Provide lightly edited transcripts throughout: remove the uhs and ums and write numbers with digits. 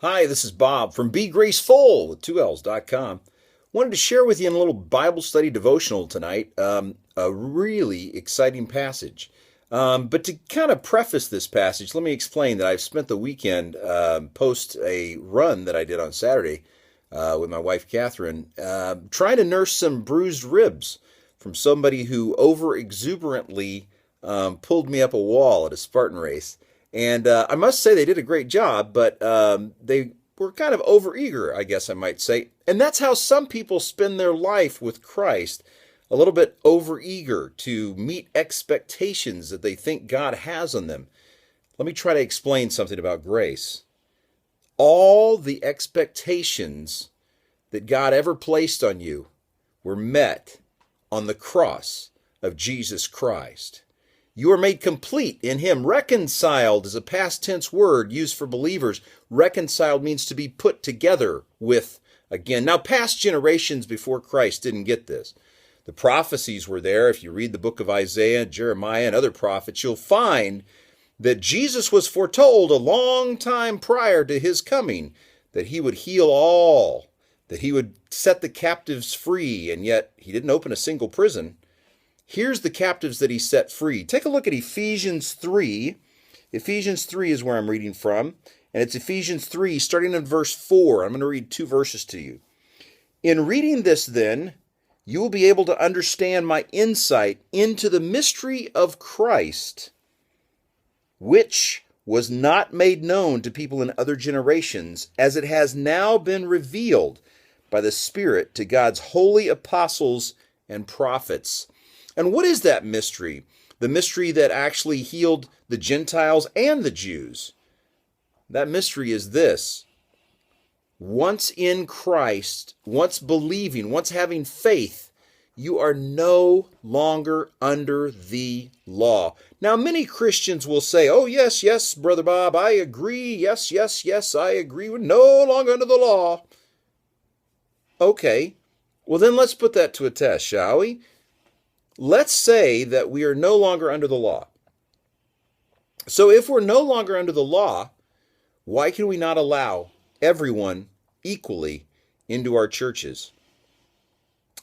Hi, this is Bob from Be Graceful with 2Ls.com. Wanted to share with you in a little Bible study devotional tonight a really exciting passage. But to kind of preface this passage, let me explain that I've spent the weekend post a run that I did on Saturday with my wife Catherine, trying to nurse some bruised ribs from somebody who over exuberantly pulled me up a wall at a Spartan race. And I must say they did a great job, but they were kind of overeager, I guess I might say. And that's how some people spend their life with Christ, a little bit overeager to meet expectations that they think God has on them. Let me try to explain something about grace. All the expectations that God ever placed on you were met on the cross of Jesus Christ. You are made complete in Him. Reconciled is a past tense word used for believers. Reconciled means to be put together with again. Now, past generations before Christ didn't get this. The prophecies were there. If you read the book of Isaiah, Jeremiah, and other prophets, you'll find that Jesus was foretold a long time prior to His coming, that He would heal all, that He would set the captives free, and yet He didn't open a single prison. Here's the captives that He set free. Take a look at Ephesians 3. Ephesians 3 is where I'm reading from. And it's Ephesians 3, starting in verse 4. I'm going to read 2 verses to you. In reading this, then, you will be able to understand my insight into the mystery of Christ, which was not made known to people in other generations, as it has now been revealed by the Spirit to God's holy apostles and prophets. And what is that mystery? The mystery that actually healed the Gentiles and the Jews. That mystery is this. Once in Christ, once believing, once having faith, you are no longer under the law. Now, many Christians will say, oh, yes, yes, Brother Bob, I agree. Yes, yes, yes, I agree. We're no longer under the law. Okay, well then let's put that to a test, shall we? Let's say that we are no longer under the law. So if we're no longer under the law, why can we not allow everyone equally into our churches?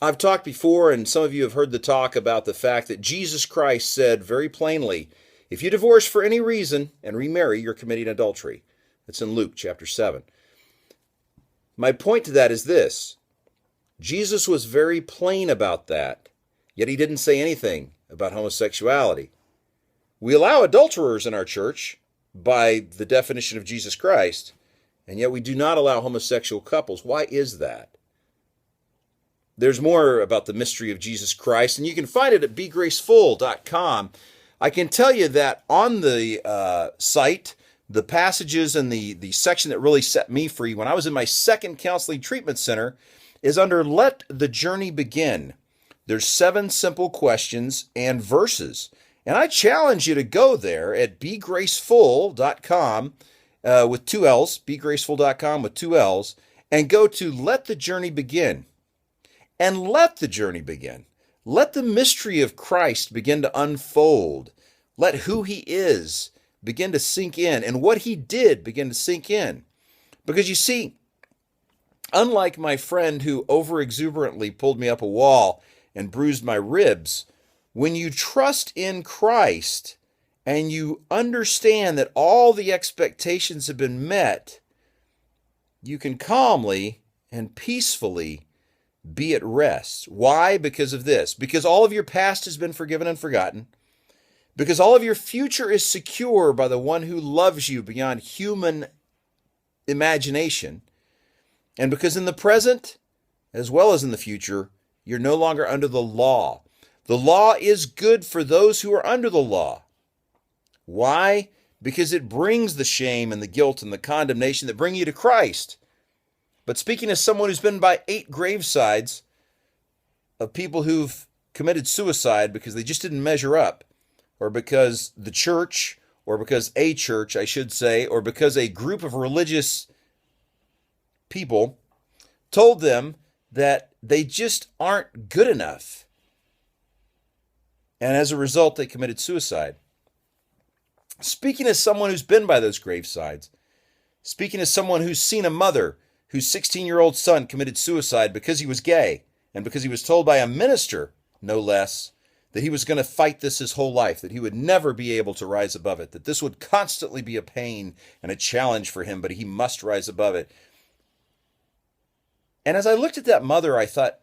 I've talked before, and some of you have heard the talk about the fact that Jesus Christ said very plainly, if you divorce for any reason and remarry, you're committing adultery. That's in Luke chapter 7. My point to that is this. Jesus was very plain about that. Yet He didn't say anything about homosexuality. We allow adulterers in our church by the definition of Jesus Christ, and yet we do not allow homosexual couples. Why is that? There's more about the mystery of Jesus Christ, and you can find it at BeGraceful.com. I can tell you that on the site, the passages and the section that really set me free when I was in my second counseling treatment center is under Let the Journey Begin. There's 7 simple questions and verses. And I challenge you to go there at BeGraceful.com with 2 L's, BeGraceful.com with 2 L's, and go to Let the Journey Begin. And let the journey begin. Let the mystery of Christ begin to unfold. Let who He is begin to sink in, and what He did begin to sink in. Because you see, unlike my friend who overexuberantly pulled me up a wall and bruised my ribs, when you trust in Christ and you understand that all the expectations have been met, you can calmly and peacefully be at rest. Why? Because of this. Because all of your past has been forgiven and forgotten. Because all of your future is secure by the one who loves you beyond human imagination. And because in the present, as well as in the future, you're no longer under the law. The law is good for those who are under the law. Why? Because it brings the shame and the guilt and the condemnation that bring you to Christ. But speaking as someone who's been by 8 gravesides of people who've committed suicide because they just didn't measure up, or because the church, or because a church, I should say, or because a group of religious people told them that they just aren't good enough. And as a result, they committed suicide. Speaking as someone who's been by those gravesides, Speaking as someone who's seen a mother whose 16-year-old son committed suicide because he was gay and because he was told by a minister, no less, that he was going to fight this his whole life, that he would never be able to rise above it, that this would constantly be a pain and a challenge for him, but he must rise above it. And as I looked at that mother, I thought,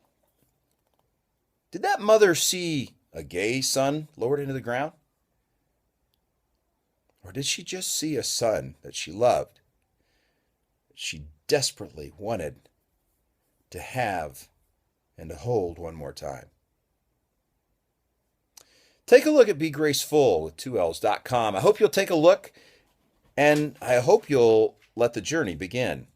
did that mother see a gay son lowered into the ground? Or did she just see a son that she loved, that she desperately wanted to have and to hold one more time? Take a look at BeGraceful with 2Ls.com. I hope you'll take a look, and I hope you'll let the journey begin.